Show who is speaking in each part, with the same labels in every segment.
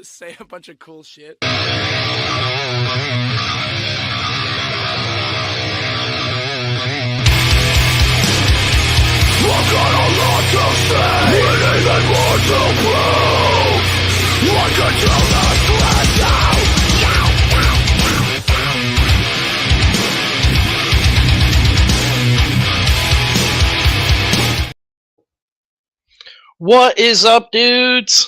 Speaker 1: say a bunch of cool shit.
Speaker 2: I've got a lot to say, and even more to prove. I can tell the stress out.
Speaker 3: What is up, dudes?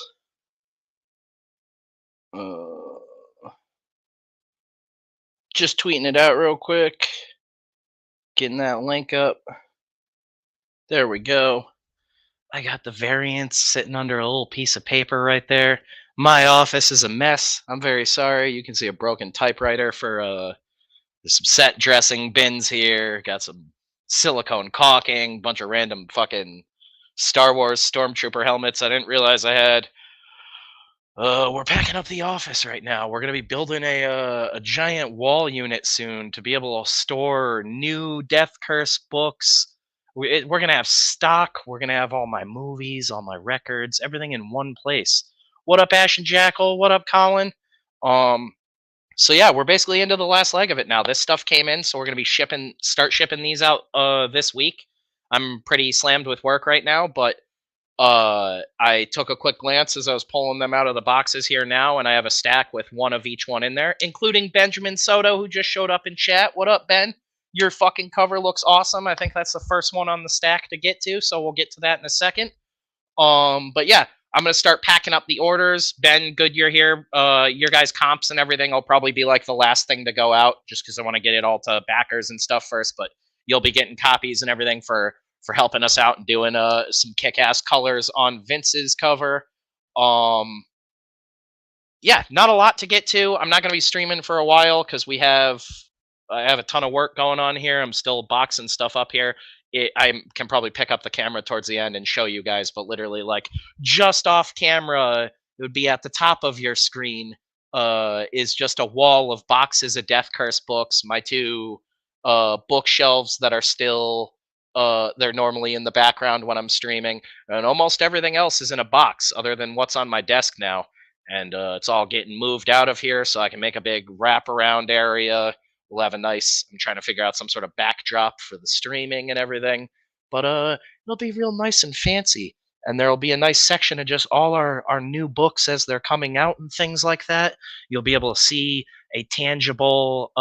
Speaker 3: Just tweeting it out real quick. Getting that link up. There we go. I got the variants sitting under a little piece of paper right there. My office is a mess. I'm very sorry. You can see a broken typewriter for some set dressing bins here. Got some silicone caulking, bunch of random fucking Star Wars Stormtrooper helmets I didn't realize I had. We're packing up the office right now. We're gonna be building a giant wall unit soon to be able to store new Death Curse books. We're gonna have stock. We're gonna have all my movies, all my records, everything in one place. What up, Ash and Jackal? What up, Colin? So yeah, we're basically into the last leg of it now. This stuff came in, so we're gonna be start shipping these out this week. I'm pretty slammed with work right now, but I took a quick glance as I was pulling them out of the boxes here now, and I have a stack with one of each one in there, including Benjamin Soto, who just showed up in chat. What up, Ben? Your fucking cover looks awesome. I think that's the first one on the stack to get to, so we'll get to that in a second. But yeah, I'm gonna start packing up the orders. Ben, good you're here. Your guys' comps and everything will probably be like the last thing to go out, just because I want to get it all to backers and stuff first. But you'll be getting copies and everything for helping us out and doing some kick-ass colors on Vince's cover. Yeah, not a lot to get to. I'm not gonna be streaming for a while because I have a ton of work going on here. I'm still boxing stuff up here. I can probably pick up the camera towards the end and show you guys, but literally, like, just off camera, it would be at the top of your screen, is just a wall of boxes of Death Curse books. My two bookshelves that are still, they're normally in the background when I'm streaming, and almost everything else is in a box other than what's on my desk now. And it's all getting moved out of here so I can make a big wraparound area. We'll have I'm trying to figure out some sort of backdrop for the streaming and everything. But it'll be real nice and fancy. And there'll be a nice section of just all our new books as they're coming out and things like that. You'll be able to see a tangible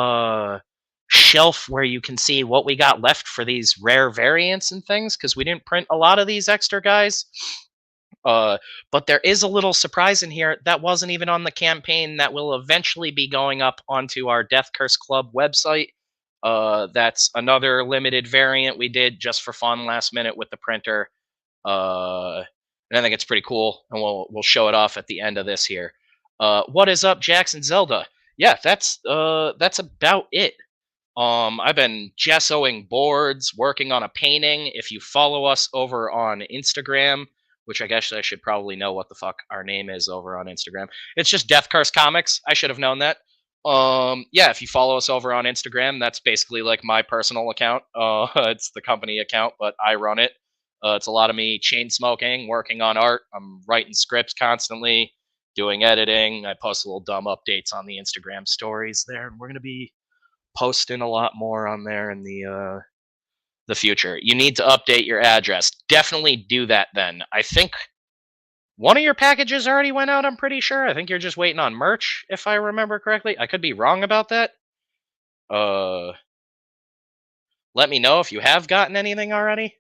Speaker 3: shelf where you can see what we got left for these rare variants and things, because we didn't print a lot of these extra guys. But there is a little surprise in here that wasn't even on the campaign that will eventually be going up onto our Death Curse Club website. That's another limited variant we did just for fun last minute with the printer. And I think it's pretty cool, and we'll show it off at the end of this here. What is up, Jackson Zelda? Yeah, that's about it. I've been gessoing boards, working on a painting. If you follow us over on Instagram, which I guess I should probably know what the fuck our name is over on Instagram. It's just Death Curse Comics. I should have known that. Yeah, if you follow us over on Instagram, that's basically like my personal account. It's the company account, but I run it. It's a lot of me chain smoking, working on art. I'm writing scripts constantly, doing editing. I post little dumb updates on the Instagram stories there, and we're gonna be posting a lot more on there in the future. You need to update your address. Definitely do that then. I think one of your packages already went out, I'm pretty sure. I think you're just waiting on merch, if I remember correctly. I could be wrong about that. Let me know if you have gotten anything already,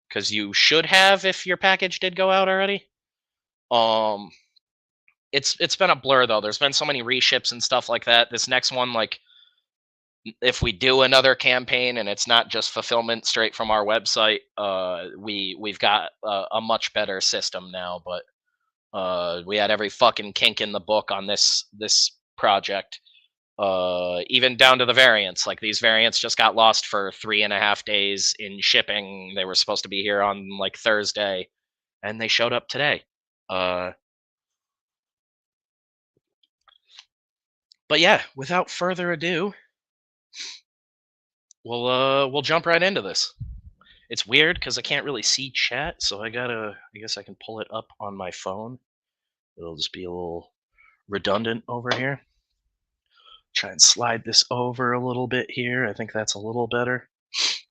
Speaker 3: because you should have if your package did go out already. It's been a blur though. There's been so many reships and stuff like that. This next one, like, if we do another campaign and it's not just fulfillment straight from our website, we've got a much better system now. But we had every fucking kink in the book on this project, even down to the variants. Like, these variants just got lost for 3.5 days in shipping. They were supposed to be here on like Thursday, and they showed up today. But yeah, without further ado, we'll jump right into this. It's weird because I can't really see chat, so I guess I can pull it up on my phone It'll just be a little redundant over here. Try and slide this over a little bit here. I think that's a little better.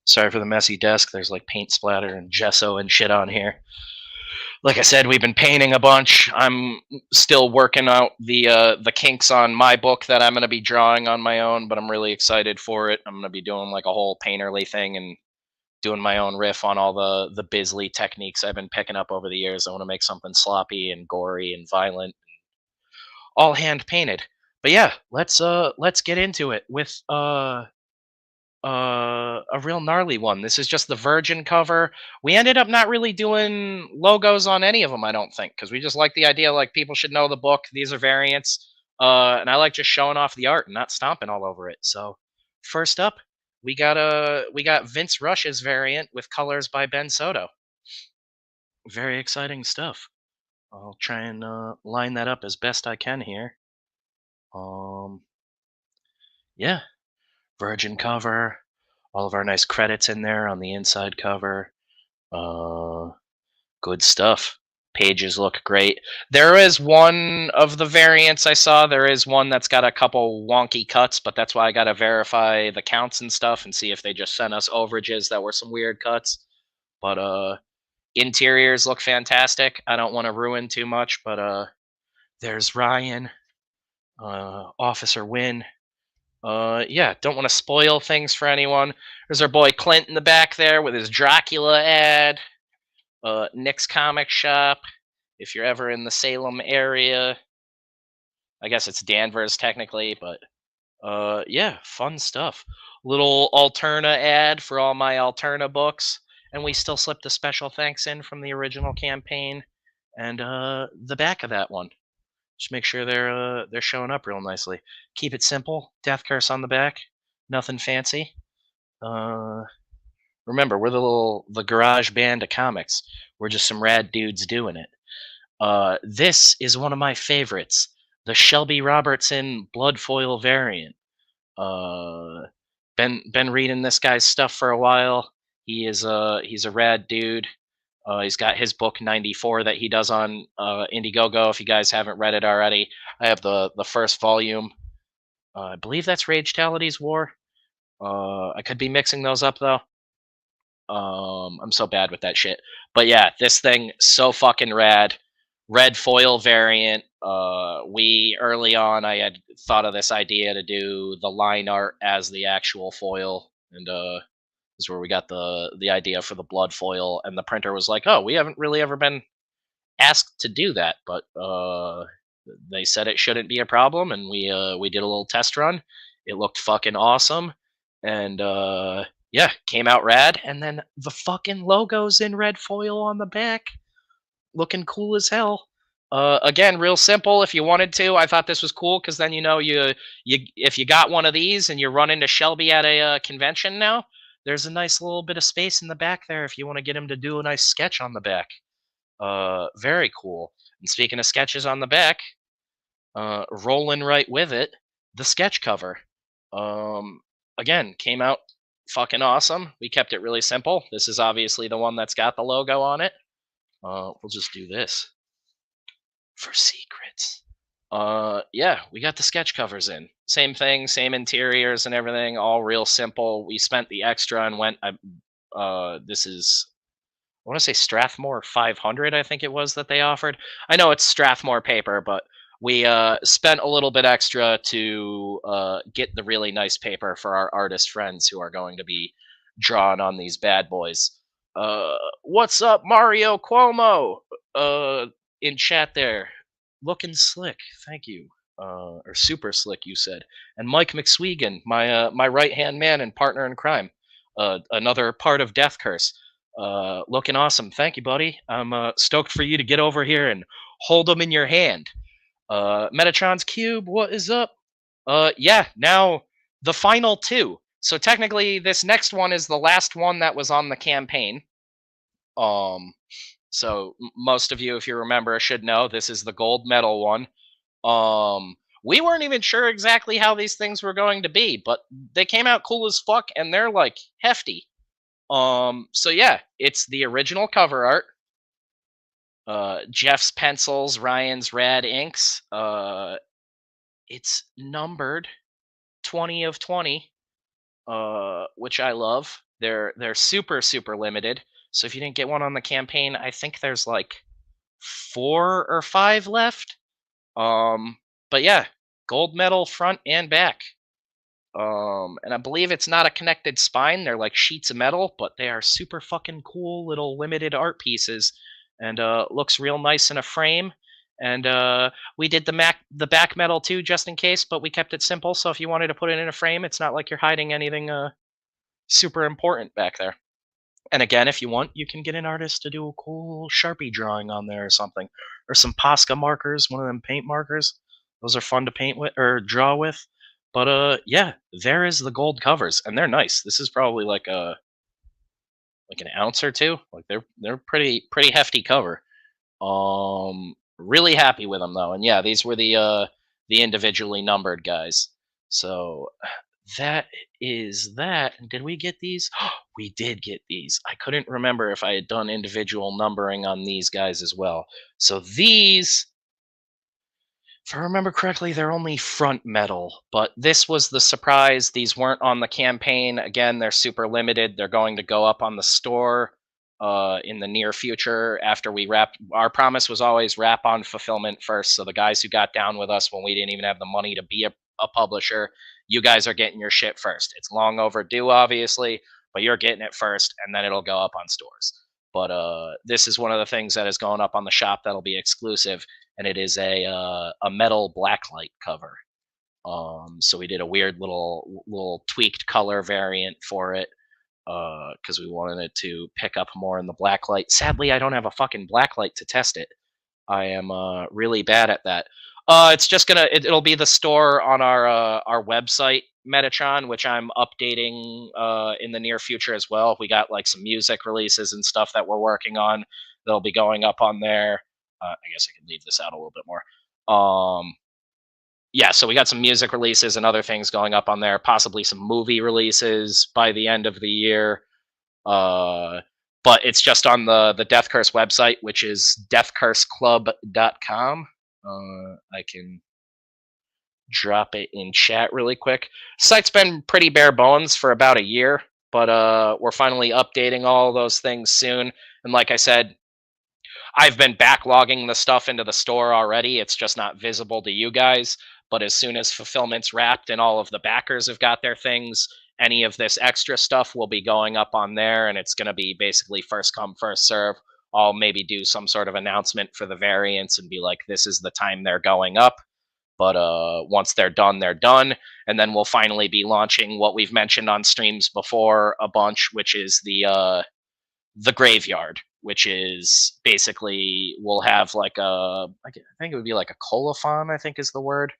Speaker 3: Sorry for the messy desk. There's like paint splatter and gesso and shit on here. Like I said, we've been painting a bunch. I'm still working out the kinks on my book that I'm going to be drawing on my own, but I'm really excited for it. I'm going to be doing like a whole painterly thing and doing my own riff on all the Bisley techniques I've been picking up over the years. I want to make something sloppy and gory and violent, all hand painted. But yeah, let's get into it with a real gnarly one. This is just the Virgin cover. We ended up not really doing logos on any of them, I don't think, because we just like the idea like people should know the book. These are variants, and I like just showing off the art and not stomping all over it. So first up, we got Vince Rush's variant with colors by Ben Soto. Very exciting stuff. I'll try and line that up as best I can here. Yeah, Virgin cover. All of our nice credits in there on the inside cover. Good stuff. Pages look great. There is one of the variants I saw. There is one that's got a couple wonky cuts, but that's why I got to verify the counts and stuff and see if they just sent us overages that were some weird cuts. But interiors look fantastic. I don't want to ruin too much, but there's Ryan, Officer Winn. Yeah, don't want to spoil things for anyone. There's our boy Clint in the back there with his Dracula ad. Nick's Comic Shop, if you're ever in the Salem area. I guess it's Danvers technically, but yeah, fun stuff. Little Alterna ad for all my Alterna books, and we still slipped a special thanks in from the original campaign, and the back of that one. Just make sure they're showing up real nicely. Keep it simple. Death Curse on the back. Nothing fancy. Remember, we're the garage band of comics. We're just some rad dudes doing it. This is one of my favorites. The Shelby Robertson blood foil variant. Been reading this guy's stuff for a while. He's a rad dude. He's got his book 94 that he does on Indiegogo. If you guys haven't read it already, I have the first volume. I believe that's Rage Tality's War. I could be mixing those up though. I'm so bad with that shit. But yeah, this thing so fucking rad. Red foil variant. We early on, I had thought of this idea to do the line art as the actual foil, and is where we got the idea for the blood foil. And the printer was like, "Oh, we haven't really ever been asked to do that, but they said it shouldn't be a problem." And we did a little test run. It looked fucking awesome, and yeah, came out rad. And then the fucking logo's in red foil on the back, looking cool as hell. Again, real simple. If you wanted to, I thought this was cool because then you if you got one of these and you run into Shelby at a convention now, there's a nice little bit of space in the back there if you want to get him to do a nice sketch on the back. Very cool. And speaking of sketches on the back, rolling right with it, the sketch cover. Again, came out fucking awesome. We kept it really simple. This is obviously the one that's got the logo on it. We'll just do this for secrets. Yeah, we got the sketch covers in. Same thing, same interiors and everything, all real simple. We spent the extra and went. This is, I want to say Strathmore 500. I think it was that they offered. I know it's Strathmore paper, but we spent a little bit extra to get the really nice paper for our artist friends who are going to be drawing on these bad boys. What's up, Mario Cuomo? In chat there, looking slick. Thank you. Or super slick, you said. And Mike McSwegan, my right hand man and partner in crime. Another part of Death Curse. Looking awesome. Thank you, buddy. I'm stoked for you to get over here and hold them in your hand. Metatron's Cube, what is up? Yeah, now the final two. So technically, this next one is the last one that was on the campaign. So most of you, if you remember, should know this is the gold medal one. We weren't even sure exactly how these things were going to be, but they came out cool as fuck, and they're like hefty. So yeah, it's the original cover art. Jeff's pencils, Ryan's rad inks. It's numbered 20 of 20, which I love. They're super limited. So if you didn't get one on the campaign, I think there's like 4 or 5 left. But yeah, gold medal front and back. And I believe it's not a connected spine. They're like sheets of metal, but they are super fucking cool little limited art pieces, and looks real nice in a frame. And we did the back metal too, just in case, but we kept it simple. So if you wanted to put it in a frame, it's not like you're hiding anything super important back there. And again, if you want, you can get an artist to do a cool Sharpie drawing on there or something, or some Posca markers, one of them paint markers. Those are fun to paint with or draw with. But yeah, there is the gold covers, and they're nice. This is probably like an ounce or two. Like they're pretty hefty cover. Really happy with them though, and yeah, these were the individually numbered guys. So that is that. And did we get these? We did get these. I couldn't remember if I had done individual numbering on these guys as well. So these, if I remember correctly, they're only front metal, but this was the surprise. These weren't on the campaign. Again, they're super limited. They're going to go up on the store in the near future after we wrap. Our promise was always wrap on fulfillment first. So the guys who got down with us when we didn't even have the money to be a publisher, you guys are getting your shit first. It's long overdue, obviously, but you're getting it first, and then it'll go up on stores. But this is one of the things that is going up on the shop that'll be exclusive, and it is a metal blacklight cover. So we did a weird little tweaked color variant for it because we wanted it to pick up more in the blacklight. Sadly, I don't have a fucking blacklight to test it. I am really bad at that. It's just it'll be the store on our website, Metatron, which I'm updating in the near future as well. We got like some music releases and stuff that we're working on that'll be going up on there. I guess I can leave this out a little bit more. Yeah, so we got some music releases and other things going up on there, possibly some movie releases by the end of the year. But it's just on the Death Curse website, which is deathcurseclub.com. I can drop it in chat really quick. Site's been pretty bare bones for about a year, but we're finally updating all those things soon. And like I said, I've been backlogging the stuff into the store already. It's just not visible to you guys. But as soon as fulfillment's wrapped and all of the backers have got their things, any of this extra stuff will be going up on there, and it's going to be basically first come, first serve. I'll maybe do some sort of announcement for the variants and be like, this is the time they're going up. But once they're done, and then we'll finally be launching what we've mentioned on streams before a bunch, which is the graveyard, which is basically we'll have like I think it would be like a colophon, I think is the word.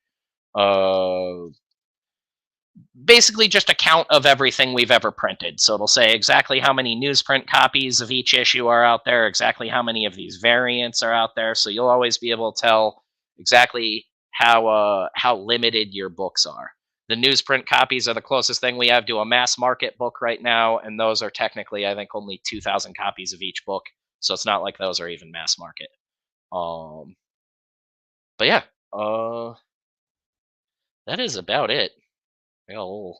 Speaker 3: Basically just a count of everything we've ever printed. So it'll say exactly how many newsprint copies of each issue are out there, exactly how many of these variants are out there. So you'll always be able to tell exactly how limited your books are. The newsprint copies are the closest thing we have to a mass market book right now, and those are technically, I think, only 2,000 copies of each book. So it's not like those are even mass market. But yeah, that is about it. I got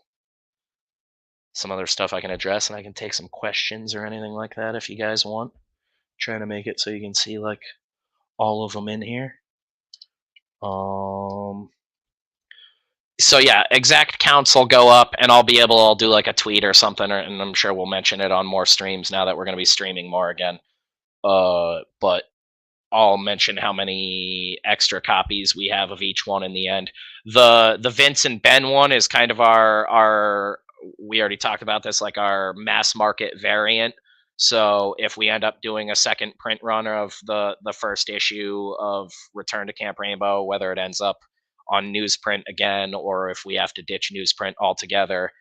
Speaker 3: some other stuff I can address, and I can take some questions or anything like that if you guys want. Trying to make it so you can see like all of them in here. So yeah, exact counts will go up, and I'll do like a tweet or something, and I'm sure we'll mention it on more streams now that we're going to be streaming more again. But I'll mention how many extra copies we have of each one in the end. The Vince and Ben one is kind of our we already talked about this, like our mass market variant. So if we end up doing a second print run of the first issue of Return to Camp Rainbow, whether it ends up on newsprint again or if we have to ditch newsprint altogether,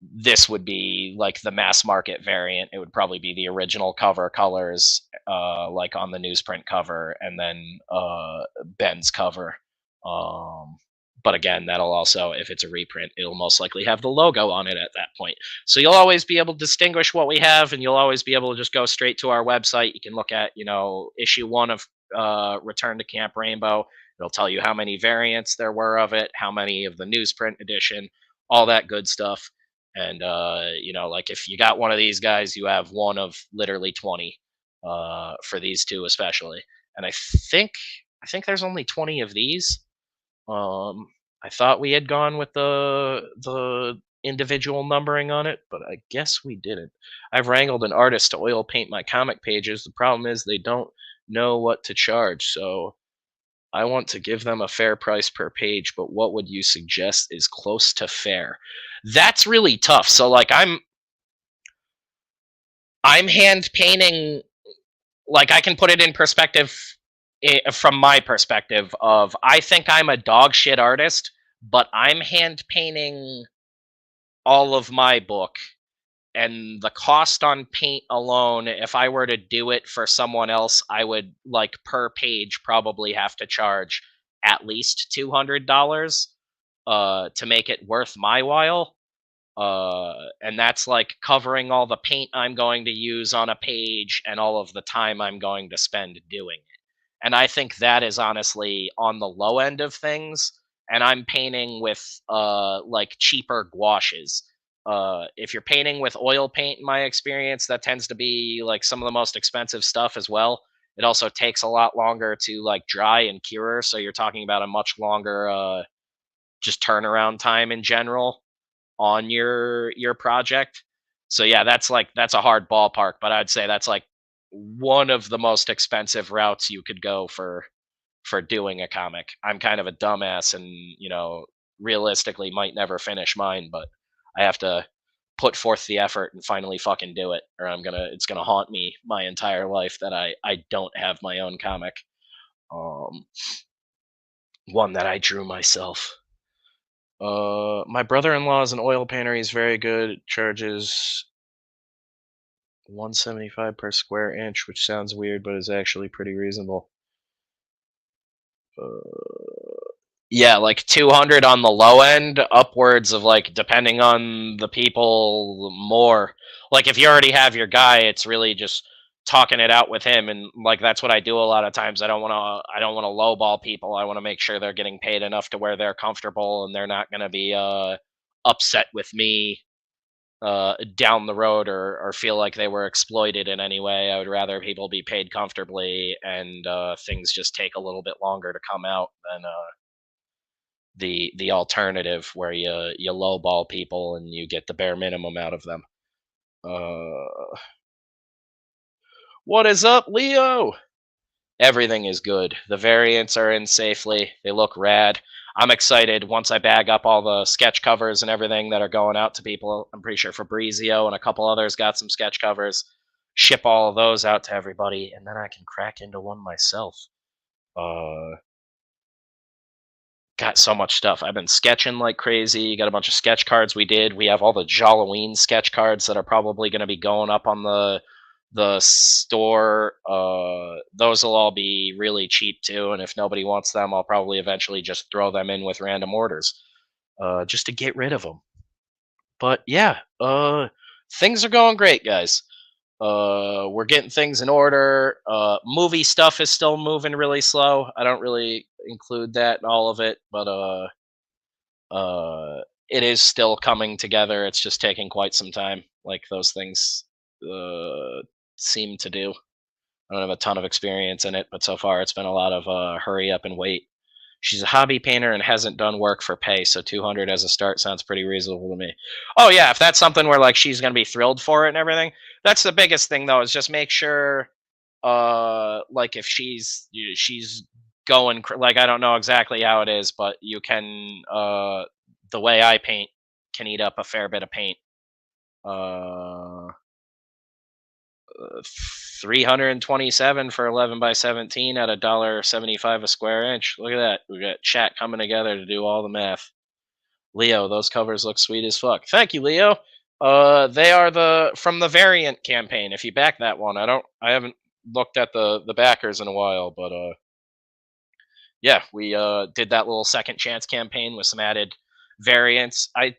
Speaker 3: this would be like the mass market variant. It would probably be the original cover colors, like on the newsprint cover, and then Ben's cover. But again, that'll also, if it's a reprint, it'll most likely have the logo on it at that point. So you'll always be able to distinguish what we have, and you'll always be able to just go straight to our website. You can look at, issue 1 of Return to Camp Rainbow. It'll tell you how many variants there were of it, how many of the newsprint edition, all that good stuff. And like if you got one of these guys, you have one of literally 20 for these two especially. And I think there's only 20 of these. I thought we had gone with the individual numbering on it, but I guess we didn't. I've wrangled an artist to oil paint my comic pages. The problem is they don't know what to charge, so I want to give them a fair price per page, but what would you suggest is close to fair? That's really tough. So like I'm hand painting, like I can put it in perspective from my perspective of I think I'm a dog shit artist, but I'm hand painting all of my book, and the cost on paint alone, if I were to do it for someone else, I would like per page probably have to charge at least $200 to make it worth my while. And that's like covering all the paint I'm going to use on a page and all of the time I'm going to spend doing it. And I think that is honestly on the low end of things. And I'm painting with like cheaper gouaches. If you're painting with oil paint, in my experience, that tends to be like some of the most expensive stuff as well. It also takes a lot longer to like dry and cure, so you're talking about a much longer just turnaround time in general on your project. So yeah, that's a hard ballpark, but I'd say that's like one of the most expensive routes you could go for doing a comic. I'm kind of a dumbass and, realistically might never finish mine, but I have to put forth the effort and finally fucking do it, or it's gonna haunt me my entire life that I don't have my own comic. One that I drew myself. My brother-in-law is an oil painter. He's very good. Charges $175 per square inch, which sounds weird, but is actually pretty reasonable. Yeah, like 200 on the low end, upwards of like, depending on the people, more. Like if you already have your guy, it's really just talking it out with him, and like that's what I do a lot of times. I don't want to lowball people. I want to make sure they're getting paid enough to where they're comfortable and they're not going to be upset with me down the road or feel like they were exploited in any way. I would rather people be paid comfortably and things just take a little bit longer to come out than the alternative where you lowball people and you get the bare minimum out of them. What is up, Leo? Everything is good. The variants are in safely. They look rad. I'm excited once I bag up all the sketch covers and everything that are going out to people. I'm pretty sure Fabrizio and a couple others got some sketch covers. Ship all of those out to everybody, and then I can crack into one myself. Got so much stuff. I've been sketching like crazy. Got a bunch of sketch cards we did. We have all the Jalloween sketch cards that are probably going to be going up on the store. Those will all be really cheap too, and if nobody wants them, I'll probably eventually just throw them in with random orders just to get rid of them. But yeah, things are going great, guys. We're getting things in order. Movie stuff is still moving really slow. I don't really include that in all of it, but it is still coming together. It's just taking quite some time, like those things seem to do. I don't have a ton of experience in it, but so far it's been a lot of hurry up and wait. She's a hobby painter and hasn't done work for pay, so 200 as a start sounds pretty reasonable to me. Oh yeah, if that's something where like she's gonna be thrilled for it and everything. That's the biggest thing though, is just make sure like if she's going like, I don't know exactly how it is, but you can the way I paint can eat up a fair bit of paint. 327 for 11 by 17 at $1.75 a square inch. Look at that. We got chat coming together to do all the math. Leo, those covers look sweet as fuck. Thank you, Leo. They are from the variant campaign. If you back that one, I haven't looked at the backers in a while, but yeah, we did that little second chance campaign with some added variants. I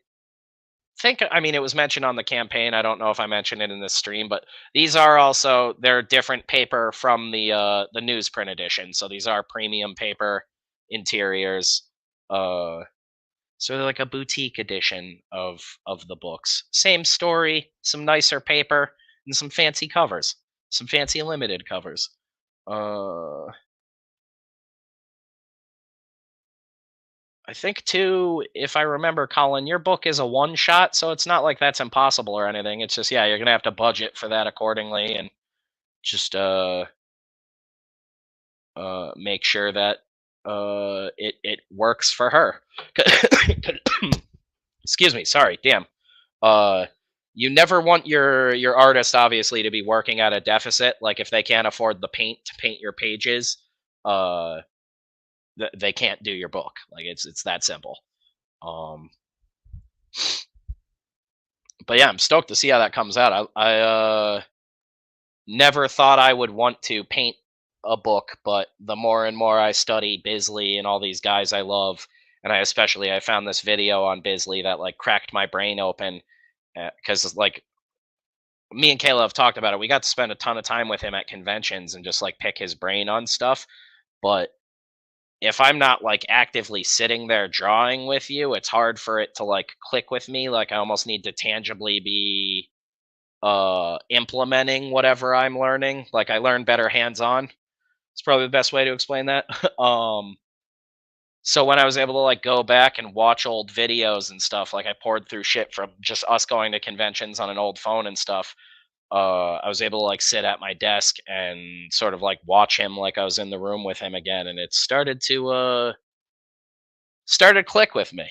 Speaker 3: mean, it was mentioned on the campaign. I don't know if I mentioned it in this stream, but these are also they're different paper from the newsprint edition. So these are premium paper interiors. So they're like a boutique edition of the books. Same story, some nicer paper, and some fancy covers, some fancy limited covers. I think too, if I remember, Colin, your book is a one shot, so it's not like that's impossible or anything. It's just yeah, you're gonna have to budget for that accordingly, and just make sure that it works for her. Excuse me, sorry, damn. Uh, you never want your artist obviously to be working at a deficit. Like if they can't afford the paint to paint your pages, uh, they can't do your book. Like it's that simple. Um, but yeah, I'm stoked to see how that comes out. I never thought I would want to paint a book, but the more and more I study Bisley and all these guys I love, and I found this video on Bisley that like cracked my brain open because like me and Kayla have talked about it. We got to spend a ton of time with him at conventions and just like pick his brain on stuff. But if I'm not like actively sitting there drawing with you, it's hard for it to like click with me. Like I almost need to tangibly be implementing whatever I'm learning. Like I learn better hands on. It's probably the best way to explain that. So when I was able to like go back and watch old videos and stuff, like I poured through shit from just us going to conventions on an old phone and stuff. I was able to like sit at my desk and sort of like watch him like I was in the room with him again, and it started click with me.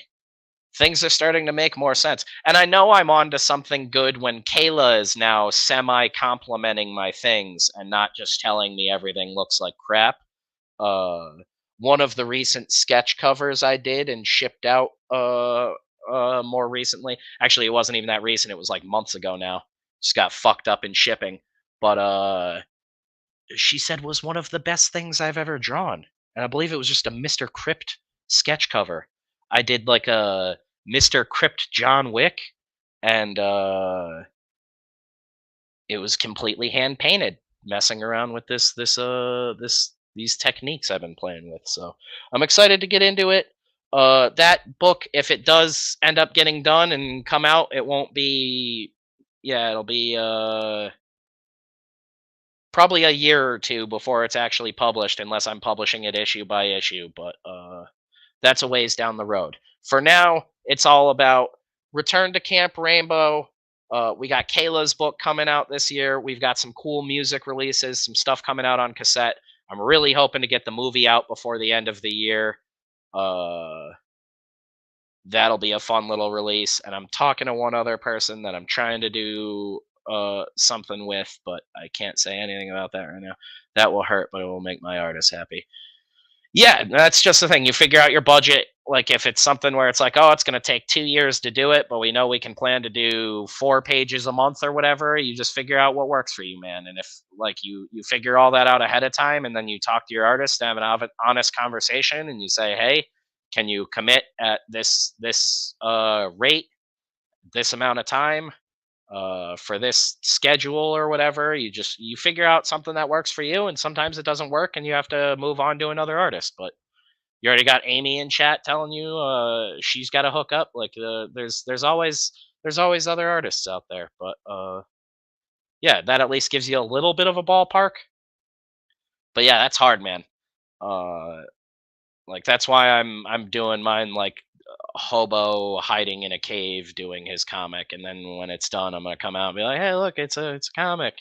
Speaker 3: Things are starting to make more sense. And I know I'm on to something good when Kayla is now semi complimenting my things and not just telling me everything looks like crap. Uh, One of the recent sketch covers I did and shipped out more recently. Actually, it wasn't even that recent. It was like months ago now. Just got fucked up in shipping. But she said was one of the best things I've ever drawn. And I believe it was just a Mr. Crypt sketch cover. I did like a Mr. Crypt John Wick, and it was completely hand painted, messing around with these techniques I've been playing with. So I'm excited to get into it. That book, if it does end up getting done and come out, it won't be. Yeah, it'll be probably a year or two before it's actually published, unless I'm publishing it issue by issue. But that's a ways down the road. For now, it's all about Return to Camp Rainbow. We got Kayla's book coming out this year. We've got some cool music releases, some stuff coming out on cassette. I'm really hoping to get the movie out before the end of the year. Uh, that'll be a fun little release. And I'm talking to one other person that I'm trying to do something with, but I can't say anything about that right now. That will hurt, but it will make my artist happy. Yeah, that's just the thing. You figure out your budget. Like if it's something where it's like, oh, it's going to take 2 years to do it, but we know we can plan to do 4 pages a month or whatever. You just figure out what works for you, man. And if like you figure all that out ahead of time, and then you talk to your artist, have an honest conversation, and you say, hey, can you commit at this rate, this amount of time? For this schedule or whatever, you figure out something that works for you, and sometimes it doesn't work and you have to move on to another artist. But you already got Amy in chat telling you she's got to hook up. Like there's always other artists out there. But yeah, that at least gives you a little bit of a ballpark. But yeah, that's hard, man. uh like that's why I'm doing mine like hobo hiding in a cave doing his comic, and then when it's done I'm gonna come out and be like, hey, look, it's a comic.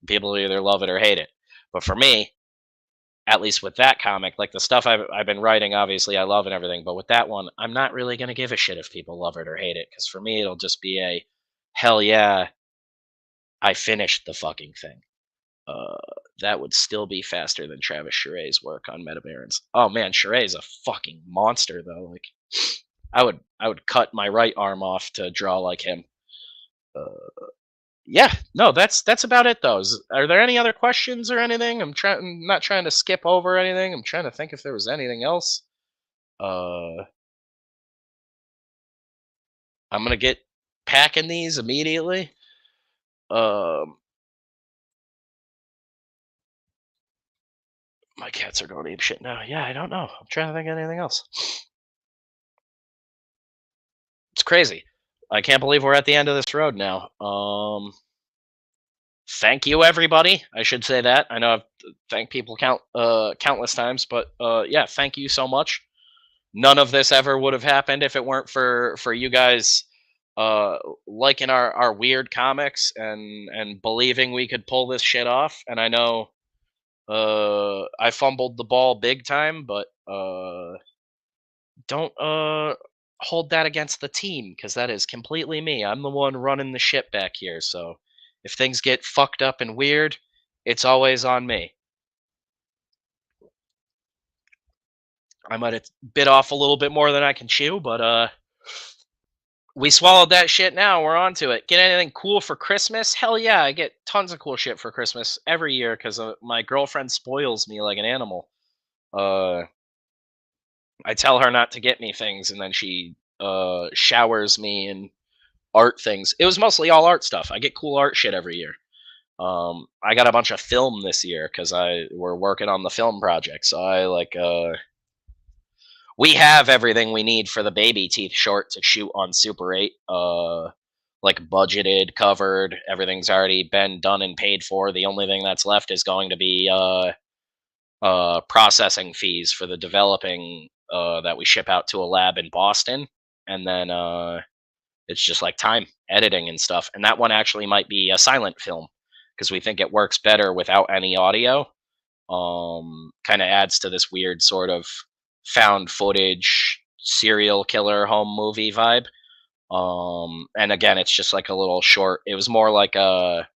Speaker 3: People either love it or hate it. But for me, at least with that comic, like the stuff I've been writing, obviously I love and everything, but with that one, I'm not really gonna give a shit if people love it or hate it, because for me it'll just be a hell yeah, I finished the fucking thing. uh that would still be faster than Travis Chare's work on Meta Barons. Oh man, Chare's a fucking monster though. Like I would cut my right arm off to draw like him. Yeah, no, that's about it though. Are there any other questions or anything? I'm not trying to skip over anything. I'm trying to think if there was anything else. Uh, I'm gonna get packing these immediately. Um, my cats are going ape shit now. Yeah, I don't know. I'm trying to think of anything else. It's crazy. I can't believe we're at the end of this road now. Thank you, everybody. I should say that. I know I've thanked people countless times, but yeah, thank you so much. None of this ever would have happened if it weren't for you guys uh liking our weird comics and believing we could pull this shit off. And I know I fumbled the ball big time, but don't hold that against the team, because that is completely me. I'm the one running the ship back here, so if things get fucked up and weird, it's always on me. I might have bit off a little bit more than I can chew, but we swallowed that shit now. We're on to it. Get anything cool for Christmas? Hell yeah, I get tons of cool shit for Christmas every year because my girlfriend spoils me like an animal. Uh, I tell her not to get me things, and then she showers me in art things. It was mostly all art stuff. I get cool art shit every year. I got a bunch of film this year because we're working on the film project. So I we have everything we need for the baby teeth short to shoot on Super 8. Like budgeted, covered. Everything's already been done and paid for. The only thing that's left is going to be processing fees for the developing that we ship out to a lab in Boston, and then it's just like time editing and stuff. And that one actually might be a silent film because we think it works better without any audio. Kind of adds to this weird sort of found footage serial killer home movie vibe. And again, it's just like a little short. It was more like a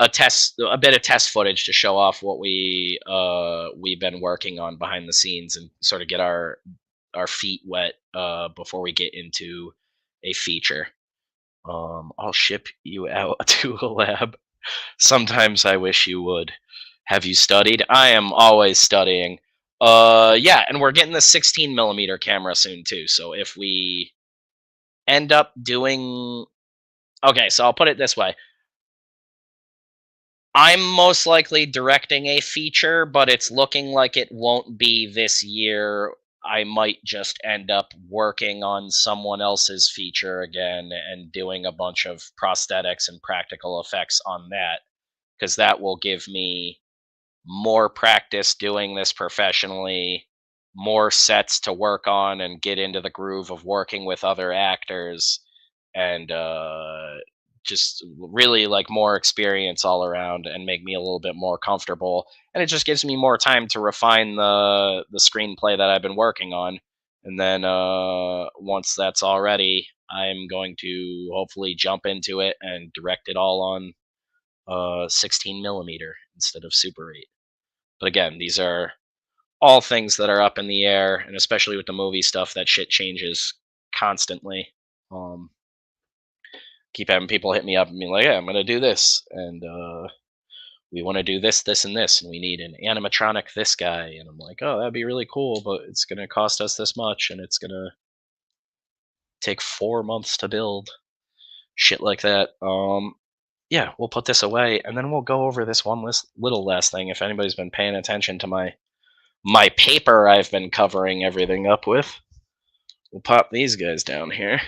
Speaker 3: bit of test footage to show off what we've been working on behind the scenes and sort of get our feet wet before we get into a feature. I'll ship you out to a lab. Sometimes I wish you would. Have you studied? I am always studying. Yeah, and we're getting the 16 millimeter camera soon too. So if we end up doing, okay, so I'll put it this way. I'm most likely directing a feature, but it's looking like it won't be this year. I might just end up working on someone else's feature again and doing a bunch of prosthetics and practical effects on that, because that will give me more practice doing this professionally, more sets to work on and get into the groove of working with other actors, and just really like more experience all around and make me a little bit more comfortable. And it just gives me more time to refine the screenplay that I've been working on. And then once that's all ready, I'm going to hopefully jump into it and direct it all on 16 millimeter instead of Super 8. But again, these are all things that are up in the air, and especially with the movie stuff, that shit changes constantly. Um, keep having people hit me up and be like, "Yeah, I'm gonna do this," and we want to do this, this, and this, and we need an animatronic this guy, and I'm like, "Oh, that'd be really cool, but it's gonna cost us this much, and it's gonna take 4 months to build." Shit like that. Yeah, we'll put this away, and then we'll go over this one little last thing. If anybody's been paying attention to my paper I've been covering everything up with, we'll pop these guys down here.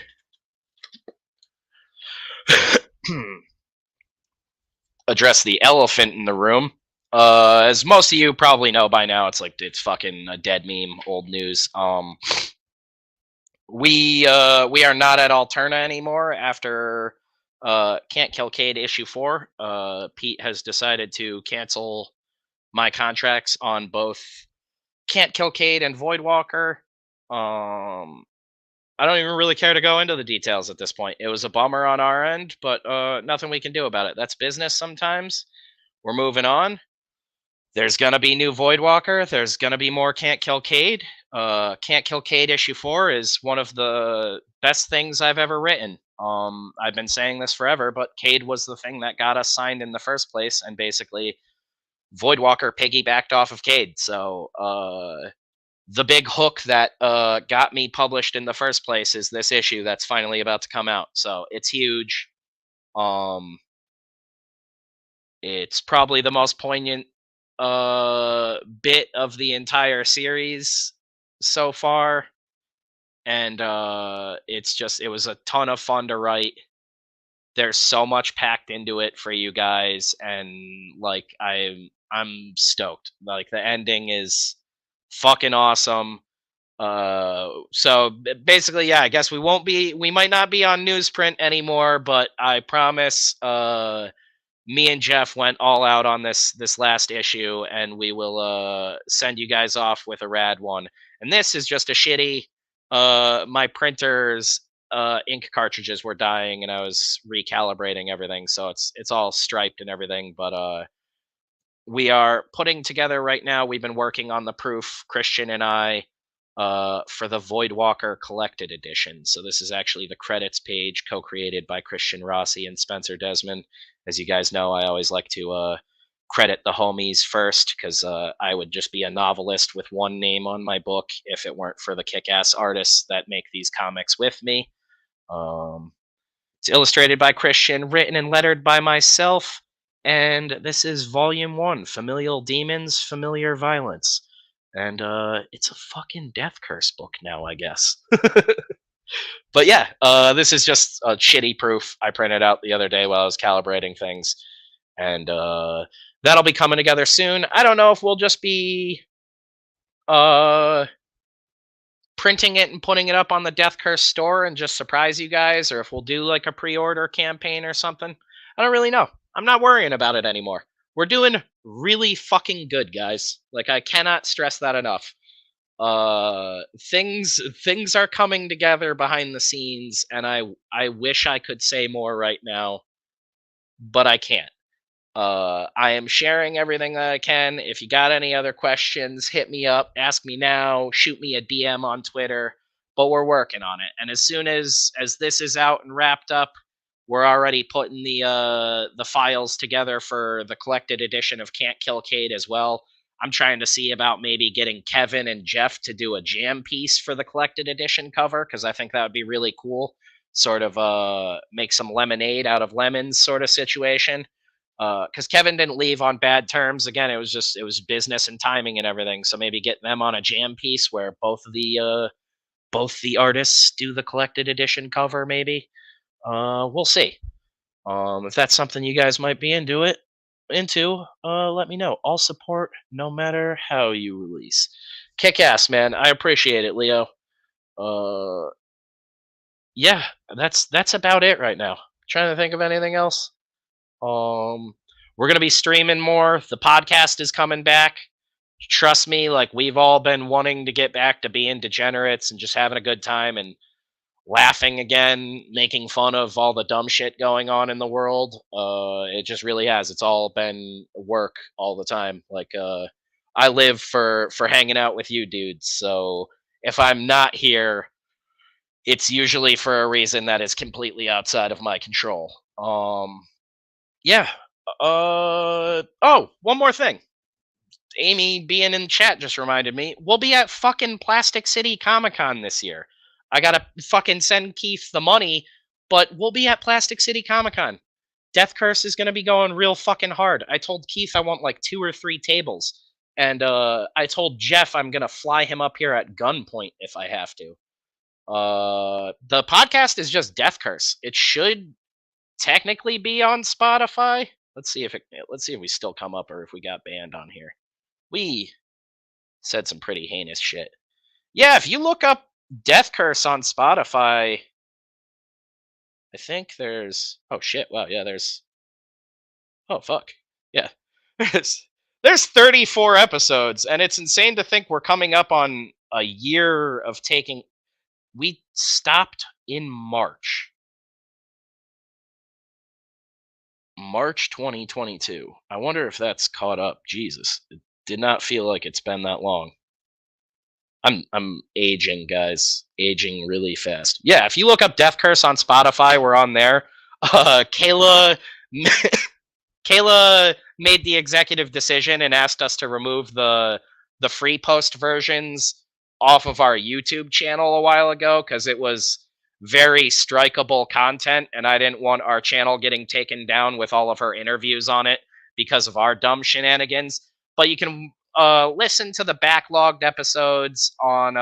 Speaker 3: Address the elephant in the room. As most of you probably know by now, it's fucking a dead meme, old news. We are not at Alterna anymore after Can't Kill Cade issue 4. Pete has decided to cancel my contracts on both Can't Kill Cade and Voidwalker. I don't even really care to go into the details at this point. It was a bummer on our end, but nothing we can do about it. That's business sometimes. We're moving on. There's gonna be new Voidwalker. There's gonna be more Can't Kill Cade. Can't Kill Cade issue 4 is one of the best things I've ever written. I've been saying this forever, but Cade was the thing that got us signed in the first place, and basically Voidwalker piggybacked off of Cade. So the big hook that got me published in the first place is this issue that's finally about to come out. So it's huge. It's probably the most poignant bit of the entire series so far, and it was a ton of fun to write. There's so much packed into it for you guys, and like I'm stoked. Like the ending is fucking awesome. So basically, yeah, I guess we might not be on newsprint anymore, but I promise me and Jeff went all out on this last issue, and we will send you guys off with a rad one. And this is just a shitty. My printer's ink cartridges were dying, and I was recalibrating everything, so it's all striped and everything. But we are putting together right now. We've been working on the proof, Christian and I, for the Voidwalker Collected Edition. So this is actually the credits page, co-created by Christian Rossi and Spencer Desmond. As you guys know, I always like to credit the homies first, because I would just be a novelist with one name on my book if it weren't for the kick-ass artists that make these comics with me. It's illustrated by Christian, written and lettered by myself, and this is Volume 1, Familial Demons, Familiar Violence. And it's a fucking death curse book now, I guess. But yeah, this is just a shitty proof I printed out the other day while I was calibrating things, and that'll be coming together soon. I don't know if we'll just be printing it and putting it up on the Death Curse store and just surprise you guys, or if we'll do like a pre-order campaign or something. I don't really know. I'm not worrying about it anymore. We're doing really fucking good, guys. Like, I cannot stress that enough. Things are coming together behind the scenes, and I wish I could say more right now, but I can't. I am sharing everything that I can. If you got any other questions, hit me up, ask me now, shoot me a DM on Twitter. But we're working on it, and as soon as this is out and wrapped up, we're already putting the files together for the collected edition of Can't Kill Cade as well. I'm trying to see about maybe getting Kevin and Jeff to do a jam piece for the collected edition cover, because I think that would be really cool. Sort of make some lemonade out of lemons sort of situation. Because Kevin didn't leave on bad terms. Again, it was business and timing and everything. So maybe get them on a jam piece where both the artists do the collected edition cover. Maybe we'll see. If that's something you guys might be into, let me know. I'll support no matter how you release. Kick ass, man. I appreciate it, Leo. Yeah, that's about it right now. Trying to think of anything else. We're gonna be streaming more. The podcast is coming back. Trust me, like, we've all been wanting to get back to being degenerates and just having a good time and laughing again, making fun of all the dumb shit going on in the world. It just really has. It's all been work all the time. Like, I live for hanging out with you dudes. So if I'm not here, it's usually for a reason that is completely outside of my control. Yeah. Oh, one more thing. Amy being in chat just reminded me. We'll be at fucking Plastic City Comic-Con this year. I gotta fucking send Keith the money, but we'll be at Plastic City Comic-Con. Death Curse is gonna be going real fucking hard. I told Keith I want like 2 or 3 tables. And I told Jeff I'm gonna fly him up here at gunpoint if I have to. The podcast is just Death Curse. It should technically be on Spotify. Let's see if we still come up or if we got banned on here. We said some pretty heinous shit. Yeah, if you look up Death Curse on Spotify, I think there's... Oh, shit. Wow, yeah, there's... Oh, fuck. Yeah. There's 34 episodes, and it's insane to think we're coming up on a year of taking... We stopped in March 2022. I wonder if that's caught up. Jesus. Did not feel like it's been that long. I'm aging, guys. Aging really fast. Yeah, if you look up Death Curse on Spotify, we're on there. Kayla Kayla made the executive decision and asked us to remove the free post versions off of our YouTube channel a while ago because it was very strikeable content, and I didn't want our channel getting taken down with all of her interviews on it because of our dumb shenanigans. But you can listen to the backlogged episodes on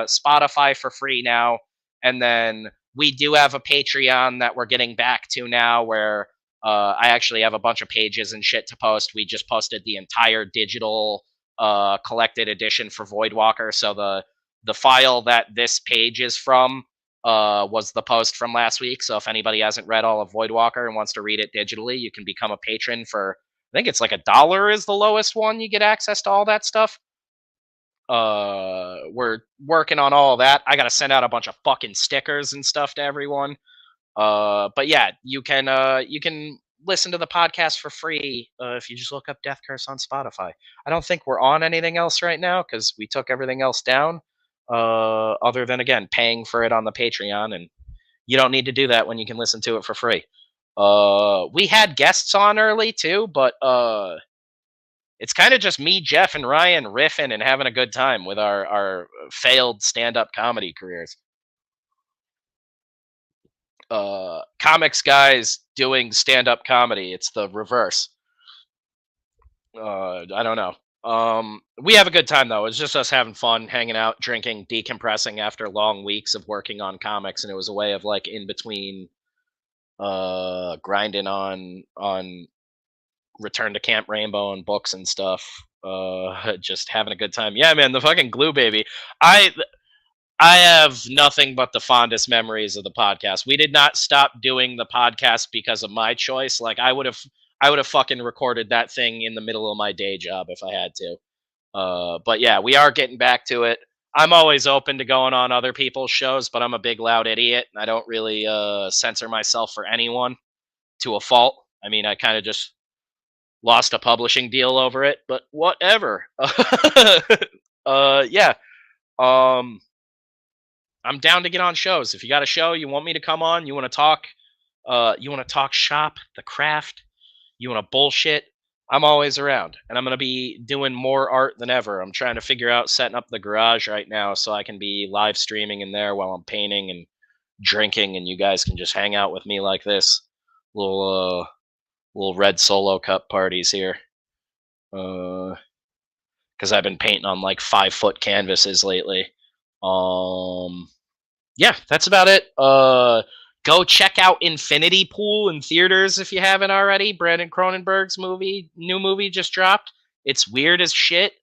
Speaker 3: Spotify for free now, and then we do have a Patreon that we're getting back to now where I actually have a bunch of pages and shit to post. We just posted the entire digital collected edition for Voidwalker. So the file that this page is from was the post from last week. So if anybody hasn't read all of Voidwalker and wants to read it digitally, you can become a patron for, I think it's like $1 is the lowest one. You get access to all that stuff. We're working on all that. I gotta send out a bunch of fucking stickers and stuff to everyone. But yeah, you can listen to the podcast for free if you just look up Death Curse on Spotify. I don't think we're on anything else right now because we took everything else down. Other than again paying for it on the Patreon, and you don't need to do that when you can listen to it for free. We had guests on early too, but it's kind of just me, Jeff, and Ryan riffing and having a good time with our failed stand-up comedy careers. Comics guys doing stand-up comedy. It's the reverse. I don't know. We have a good time though. It's just us having fun, hanging out, drinking, decompressing after long weeks of working on comics, and it was a way of like in between grinding on Return to Camp Rainbow and books and stuff. Just having a good time. Yeah, man, the fucking glue baby. I have nothing but the fondest memories of the podcast. We did not stop doing the podcast because of my choice. Like I would have fucking recorded that thing in the middle of my day job if I had to. But yeah, we are getting back to it. I'm always open to going on other people's shows, but I'm a big loud idiot and I don't really censor myself for anyone to a fault. I mean, I kind of just lost a publishing deal over it, but whatever. Yeah. I'm down to get on shows. If you got a show you want me to come on, you want to talk shop, the craft, you want to bullshit, I'm always around. And I'm going to be doing more art than ever. I'm trying to figure out setting up the garage right now so I can be live streaming in there while I'm painting and drinking, and you guys can just hang out with me like this. Little red solo cup parties here. Because I've been painting on like 5-foot canvases lately. Yeah, that's about it. Go check out Infinity Pool in theaters if you haven't already. Brandon Cronenberg's new movie just dropped. It's weird as shit.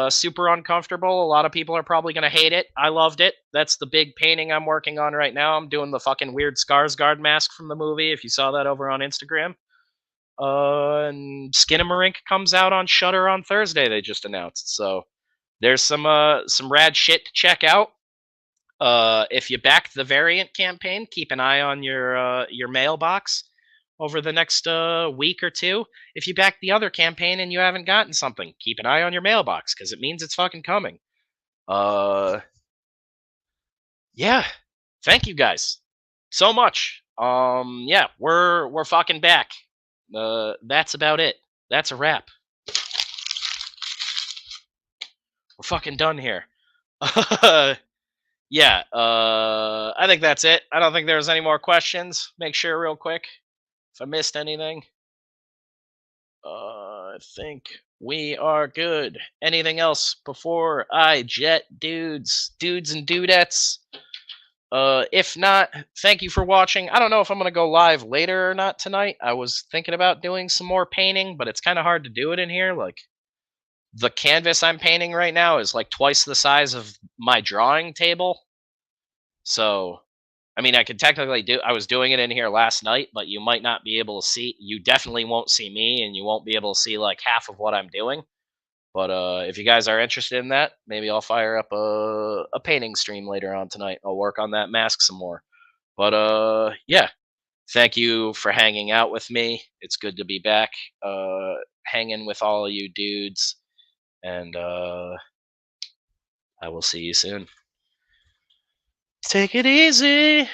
Speaker 3: Super uncomfortable. A lot of people are probably gonna hate it. I loved it. That's the big painting I'm working on right now. I'm doing the fucking weird Skarsgård mask from the movie. If you saw that over on Instagram. And Skinamarink comes out on Shudder on Thursday. They just announced. So there's some rad shit to check out. If you back the variant campaign, keep an eye on your mailbox over the next week or two. If you back the other campaign and you haven't gotten something, keep an eye on your mailbox because it means it's fucking coming. Yeah, thank you guys so much. Yeah, we're fucking back. That's about it. That's a wrap. We're fucking done here. Yeah, I think that's it. I don't think there's any more questions. Make sure real quick if I missed anything. I think we are good. Anything else before I jet, dudes and dudettes? If not, thank you for watching. I don't know if I'm going to go live later or not tonight. I was thinking about doing some more painting, but it's kind of hard to do it in here. Like, the canvas I'm painting right now is like twice the size of my drawing table. So, I mean, I could technically I was doing it in here last night, but you might not be able to see, you definitely won't see me, and you won't be able to see like half of what I'm doing. But if you guys are interested in that, maybe I'll fire up a painting stream later on tonight. I'll work on that mask some more. But yeah, thank you for hanging out with me. It's good to be back hanging with all of you dudes. And I will see you soon. Take it easy.